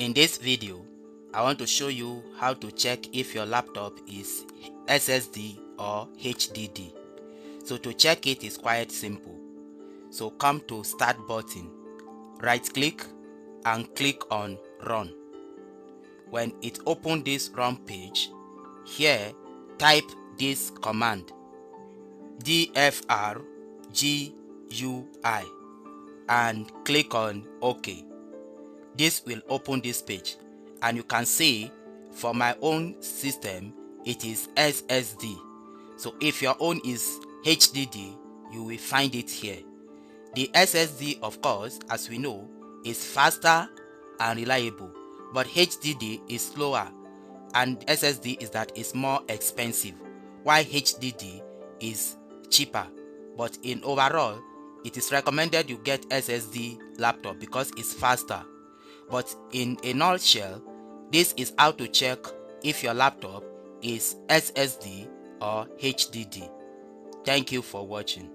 In this video, I want to show you how to check if your laptop is SSD or HDD. So to check it is quite simple. So come to Start button, right click and click on Run. When it opens this Run page, here type this command dfrgui and click on OK. This will open this page and you can see for my own system it is SSD. So if your own is HDD, you will find it here. The SSD, of course, as we know, is faster and reliable, but HDD is slower and SSD is that is more expensive, while HDD is cheaper. But in overall, it is recommended you get SSD laptop because it's faster. But in a nutshell, this is how to check if your laptop is SSD or HDD. Thank you for watching.